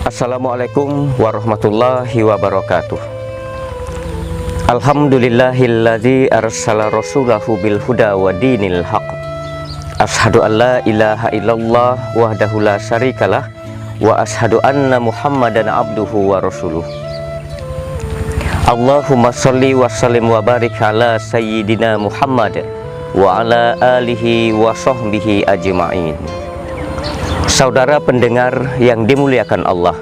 Assalamualaikum warahmatullahi wabarakatuh. Alhamdulillahilladzi arsala rasulahu bil huda wa dinil haq. Ashhadu an la ilaha illallah wahdahu la syarikalah wa ashhadu anna Muhammadan abduhu wa rasuluh. Allahumma sholli wa sallim wa barik ala sayyidina Muhammad wa ala alihi wa sahbihi ajma'in. Saudara pendengar yang dimuliakan Allah,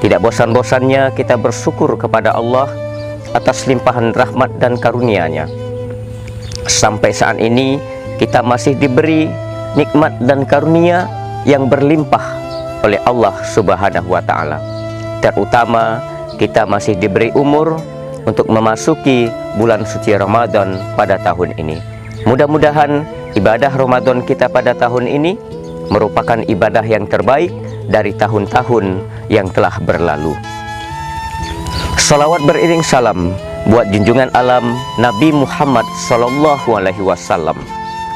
tidak bosan-bosannya kita bersyukur kepada Allah atas limpahan rahmat dan karunia-Nya. Sampai saat ini kita masih diberi nikmat dan karunia yang berlimpah oleh Allah Subhanahu wa Ta'ala. Terutama kita masih diberi umur untuk memasuki bulan suci Ramadan pada tahun ini. Mudah-mudahan ibadah Ramadan kita pada tahun ini merupakan ibadah yang terbaik dari tahun-tahun yang telah berlalu. Salawat beriring salam buat junjungan alam Nabi Muhammad sallallahu alaihi wasallam.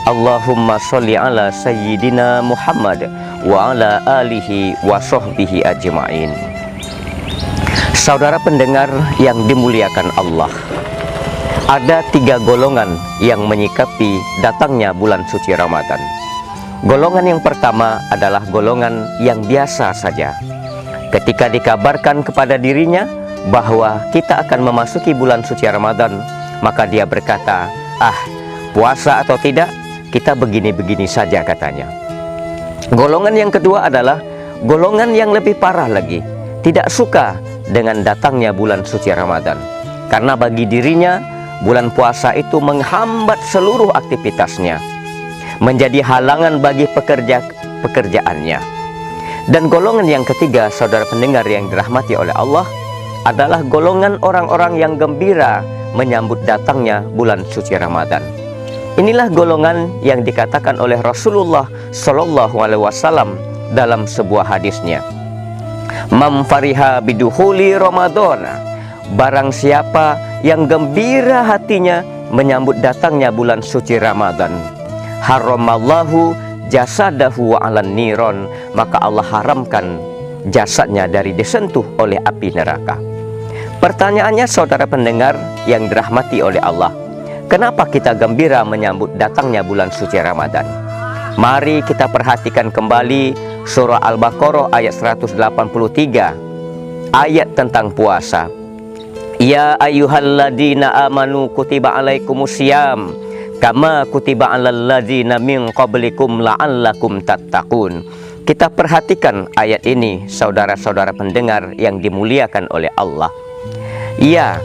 Allahumma sholli ala sayyidina Muhammad wa ala alihi wa sahbihi ajma'in. Saudara pendengar yang dimuliakan Allah, ada 3 golongan yang menyikapi datangnya bulan suci Ramadan. Golongan yang pertama adalah golongan yang biasa saja. Ketika dikabarkan kepada dirinya bahwa kita akan memasuki bulan suci Ramadan, maka dia berkata, puasa atau tidak, kita begini-begini saja katanya. Golongan yang kedua adalah golongan yang lebih parah lagi, tidak suka dengan datangnya bulan suci Ramadan, karena bagi dirinya bulan puasa itu menghambat seluruh aktivitasnya, menjadi halangan bagi pekerjaannya. Dan golongan yang ketiga, saudara pendengar yang dirahmati oleh Allah, adalah golongan orang-orang yang gembira menyambut datangnya bulan suci Ramadan. Inilah golongan yang dikatakan oleh Rasulullah Shallallahu Alaihi Wasallam dalam sebuah hadisnya, "Man fariha biduhuli Ramadan." Barang siapa yang gembira hatinya menyambut datangnya bulan suci Ramadan, haramallahu jasadahu wa 'alan niron, maka Allah haramkan jasadnya dari disentuh oleh api neraka. Pertanyaannya, saudara pendengar yang dirahmati oleh Allah, kenapa kita gembira menyambut datangnya bulan suci Ramadan? Mari kita perhatikan kembali surah Al-Baqarah ayat 183, ayat tentang puasa. Ya ayyuhalladzina amanu kutiba alaikumusiyam kama kutiba alal ladzina min qablikum la'allakum tattaqun. Kita perhatikan ayat ini, saudara-saudara pendengar yang dimuliakan oleh Allah. Ya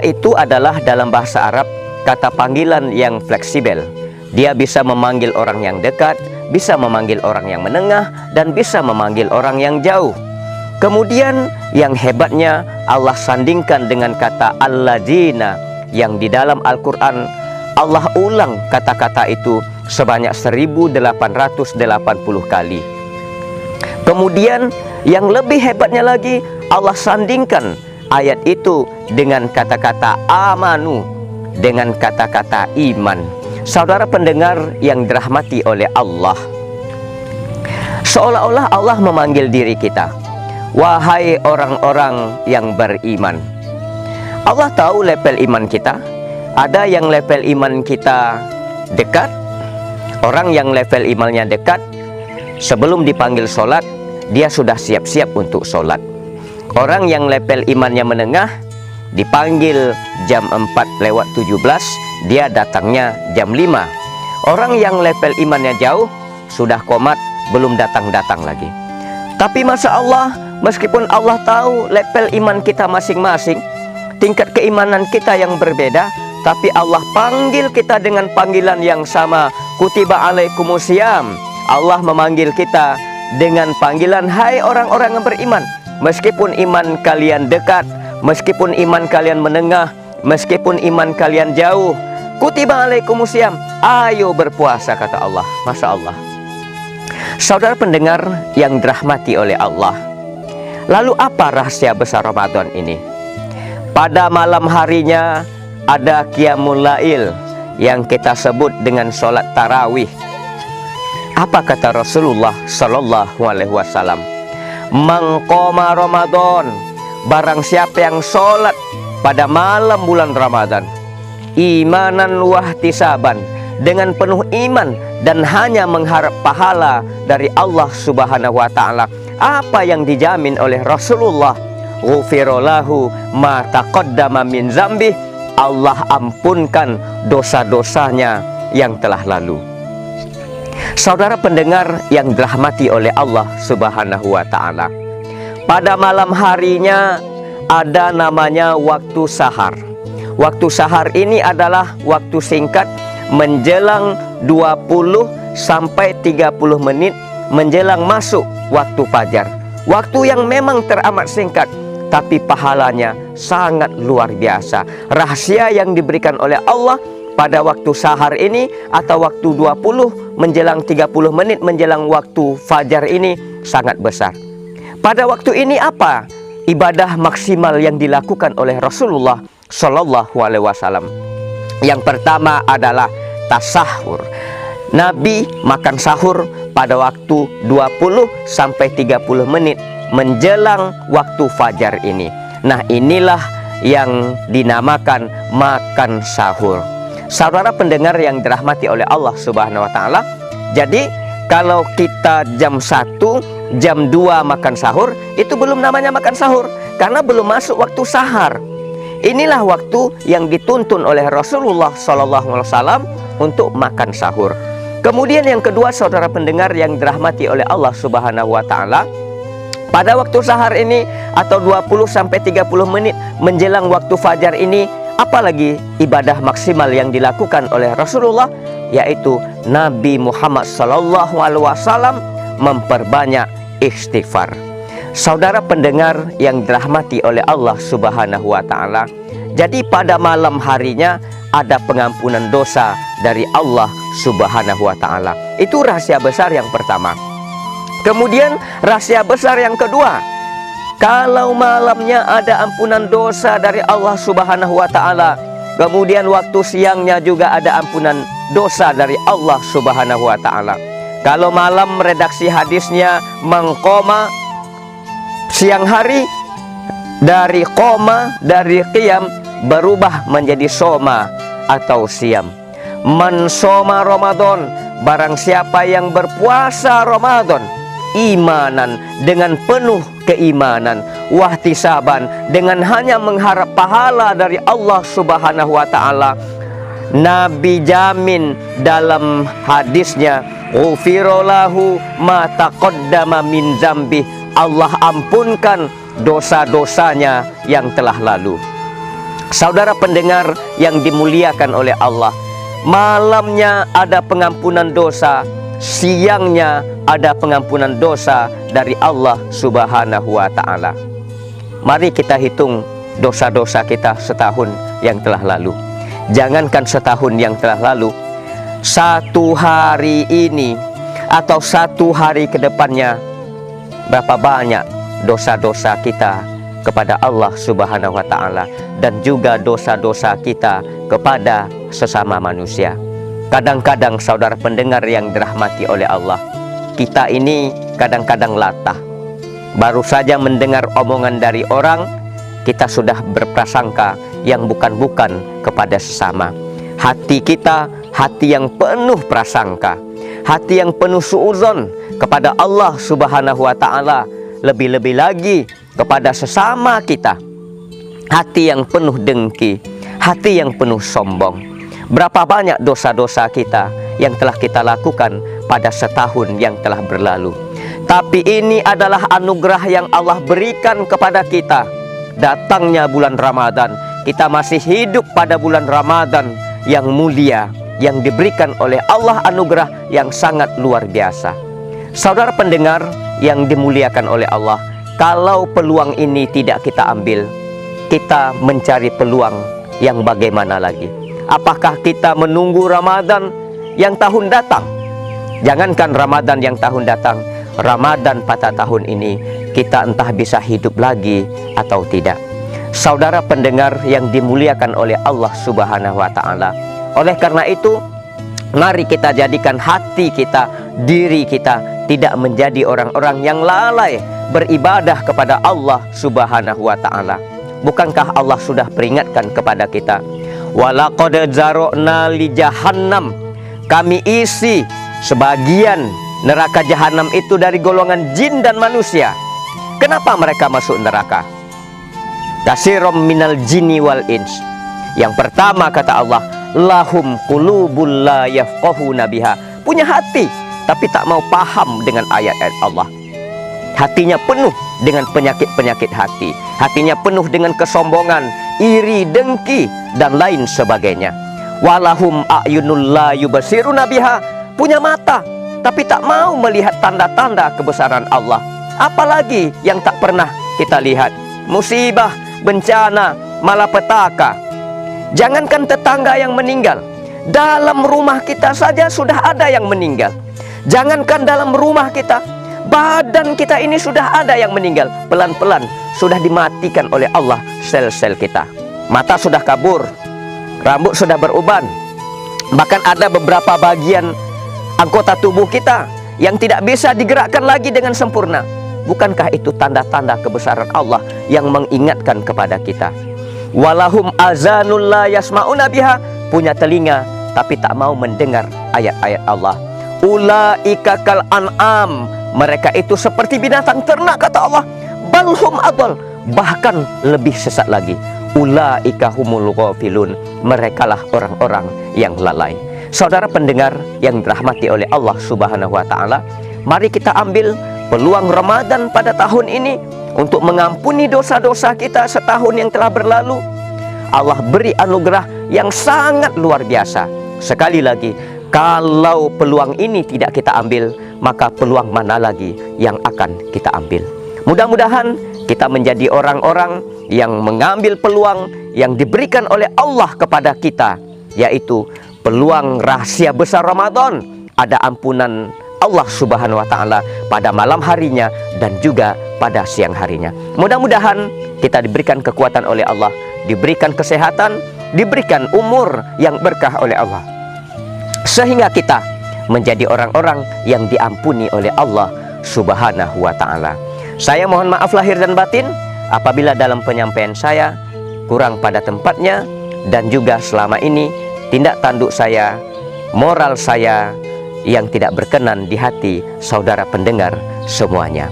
itu adalah dalam bahasa Arab kata panggilan yang fleksibel. Dia bisa memanggil orang yang dekat, bisa memanggil orang yang menengah, dan bisa memanggil orang yang jauh. Kemudian yang hebatnya Allah sandingkan dengan kata alladzina, yang di dalam Al-Quran Allah ulang kata-kata itu sebanyak 1880 kali. Kemudian yang lebih hebatnya lagi, Allah sandingkan ayat itu dengan kata-kata amanu, dengan kata-kata iman. Saudara pendengar yang dirahmati oleh Allah, seolah-olah Allah memanggil diri kita, wahai orang-orang yang beriman. Allah tahu level iman kita. Ada yang level iman kita dekat. Orang yang level imannya dekat, sebelum dipanggil sholat, dia sudah siap-siap untuk sholat. Orang yang level imannya menengah, dipanggil jam 4:17, dia datangnya jam 5. Orang yang level imannya jauh, sudah komat, belum datang-datang lagi. Tapi Masya Allah, meskipun Allah tahu level iman kita masing-masing, tingkat keimanan kita yang berbeda, tapi Allah panggil kita dengan panggilan yang sama, kutiba alaikumusiyam. Allah memanggil kita dengan panggilan, hai orang-orang yang beriman. Meskipun iman kalian dekat, meskipun iman kalian menengah, meskipun iman kalian jauh, kutiba alaikumusiyam, ayo berpuasa, kata Allah. Masya Allah. Saudara pendengar yang dirahmati oleh Allah, lalu apa rahasia besar Ramadan ini? Pada malam harinya ada qiyamul lail yang kita sebut dengan sholat tarawih. Apa kata Rasulullah Sallallahu Alaihi Wasallam? mangqoma Ramadan, barang siapa yang sholat pada malam bulan Ramadan, imanan wahtisaban, dengan penuh iman dan hanya mengharap pahala dari Allah Subhanahu wa taala, apa yang dijamin oleh Rasulullah? Ghufirallahu ma taqaddama min zambih, Allah ampunkan dosa-dosanya yang telah lalu. Saudara pendengar yang dirahmati oleh Allah Subhanahu wa taala, pada malam harinya ada namanya waktu sahar. Waktu sahar ini adalah waktu singkat menjelang 20 sampai 30 menit menjelang masuk waktu fajar. Waktu yang memang teramat singkat, tapi pahalanya sangat luar biasa. Rahasia yang diberikan oleh Allah pada waktu sahar ini atau waktu 20 menjelang 30 menit menjelang waktu fajar ini sangat besar. Pada waktu ini apa ibadah maksimal yang dilakukan oleh Rasulullah Shallallahu Alaihi Wasallam? Yang pertama adalah tasahur. Nabi makan sahur pada waktu 20 sampai 30 menit menjelang waktu fajar ini. Nah, inilah yang dinamakan makan sahur. Saudara pendengar yang dirahmati oleh Allah Subhanahu wa taala, jadi kalau kita jam 1, jam 2 makan sahur, itu belum namanya makan sahur karena belum masuk waktu sahar. Inilah waktu yang dituntun oleh Rasulullah SAW untuk makan sahur. Kemudian yang kedua, saudara pendengar yang dirahmati oleh Allah Subhanahu wa taala, pada waktu sahar ini atau 20 sampai 30 menit menjelang waktu fajar ini, apalagi ibadah maksimal yang dilakukan oleh Rasulullah, yaitu Nabi Muhammad SAW memperbanyak istighfar. Saudara pendengar yang dirahmati oleh Allah Subhanahu wa taala, jadi pada malam harinya ada pengampunan dosa dari Allah Subhanahu wa taala. Itu rahasia besar yang pertama. Kemudian rahasia besar yang kedua, kalau malamnya ada ampunan dosa dari Allah Subhanahu wa taala, kemudian waktu siangnya juga ada ampunan dosa dari Allah Subhanahu wa taala. Kalau malam redaksi hadisnya mengkoma, siang hari dari koma, dari qiyam berubah menjadi soma atau siam. Man soma Ramadan, barang siapa yang berpuasa Ramadan imanan, dengan penuh keimanan, wahtisaban, dengan hanya mengharap pahala dari Allah Subhanahu wa taala, Nabi jamin dalam hadisnya, ghufirallahu ma taqaddama min zambih, Allah ampunkan dosa-dosanya yang telah lalu. Saudara pendengar yang dimuliakan oleh Allah, malamnya ada pengampunan dosa, siangnya ada pengampunan dosa dari Allah Subhanahu wa taala. Mari kita hitung dosa-dosa kita setahun yang telah lalu. Jangankan setahun yang telah lalu, satu hari ini atau satu hari ke depannya, berapa banyak dosa-dosa kita kepada Allah Subhanahu wa taala dan juga dosa-dosa kita kepada sesama manusia. Kadang-kadang saudara pendengar yang dirahmati oleh Allah, kita ini kadang-kadang latah. Baru saja mendengar omongan dari orang, kita sudah berprasangka yang bukan-bukan kepada sesama. Hati kita, hati yang penuh prasangka, hati yang penuh suudzon kepada Allah Subhanahu wa taala, lebih-lebih lagi kepada sesama kita. Hati yang penuh dengki, hati yang penuh sombong. Berapa banyak dosa-dosa kita yang telah kita lakukan pada setahun yang telah berlalu. Tapi ini adalah anugerah yang Allah berikan kepada kita. Datangnya bulan Ramadan, kita masih hidup pada bulan Ramadan yang mulia, yang diberikan oleh Allah anugerah yang sangat luar biasa. Saudara pendengar yang dimuliakan oleh Allah, kalau peluang ini tidak kita ambil, kita mencari peluang yang bagaimana lagi? Apakah kita menunggu Ramadan yang tahun datang? Jangankan Ramadan yang tahun datang, Ramadan pada tahun ini kita entah bisa hidup lagi atau tidak. Saudara pendengar yang dimuliakan oleh Allah Subhanahu wa taala, oleh karena itu mari kita jadikan hati kita, diri kita, tidak menjadi orang-orang yang lalai beribadah kepada Allah Subhanahu wa ta'ala. Bukankah Allah sudah peringatkan kepada kita, walaqad zara'na li jahannam, kami isi sebagian neraka jahanam itu dari golongan jin dan manusia. Kenapa mereka masuk neraka? Kasirum minal jinni wal ins. Yang pertama kata Allah, lahum qulubul la yafqahuna biha, punya hati tapi tak mau paham dengan ayat-ayat Allah. Hatinya penuh dengan penyakit-penyakit hati, hatinya penuh dengan kesombongan, iri, dengki, dan lain sebagainya. Walahum a'yunul la yubasiruna biha, punya mata tapi tak mau melihat tanda-tanda kebesaran Allah. Apalagi yang tak pernah kita lihat, musibah, bencana, malapetaka. Jangankan tetangga yang meninggal, dalam rumah kita saja sudah ada yang meninggal. Jangankan dalam rumah kita, badan kita ini sudah ada yang meninggal. Pelan-pelan sudah dimatikan oleh Allah sel-sel kita. Mata sudah kabur, rambut sudah beruban, bahkan ada beberapa bagian anggota tubuh kita yang tidak bisa digerakkan lagi dengan sempurna. Bukankah itu tanda-tanda kebesaran Allah yang mengingatkan kepada kita? Walahum azanul la yasma'una biha, punya telinga tapi tak mau mendengar ayat-ayat Allah. Ulaika kal an'am, mereka itu seperti binatang ternak kata Allah. Balhum adol, bahkan lebih sesat lagi. Ulaika humul ghafilun, merekalah orang-orang yang lalai. Saudara pendengar yang dirahmati oleh Allah Subhanahu wa ta'ala, mari kita ambil peluang Ramadan pada tahun ini untuk mengampuni dosa-dosa kita setahun yang telah berlalu. Allah beri anugerah yang sangat luar biasa. Sekali lagi, kalau peluang ini tidak kita ambil, maka peluang mana lagi yang akan kita ambil? Mudah-mudahan kita menjadi orang-orang yang mengambil peluang yang diberikan oleh Allah kepada kita, yaitu peluang rahasia besar Ramadan. Ada ampunan Allah Subhanahu wa ta'ala pada malam harinya dan juga pada siang harinya. Mudah-mudahan kita diberikan kekuatan oleh Allah, diberikan kesehatan, diberikan umur yang berkah oleh Allah, sehingga kita menjadi orang-orang yang diampuni oleh Allah Subhanahu wa ta'ala. Saya mohon maaf lahir dan batin apabila dalam penyampaian saya kurang pada tempatnya, dan juga selama ini tindak tanduk saya, moral saya yang tidak berkenan di hati saudara pendengar semuanya.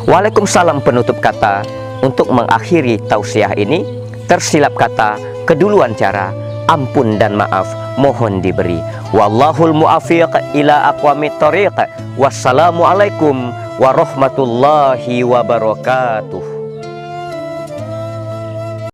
Waalaikumsalam penutup kata. Untuk mengakhiri tausiah ini, tersilap kata, keduluan cara, ampun dan maaf mohon diberi. Wallahul muafiq ila aqwamit thoriq. Wassalamualaikum warahmatullahi wabarakatuh.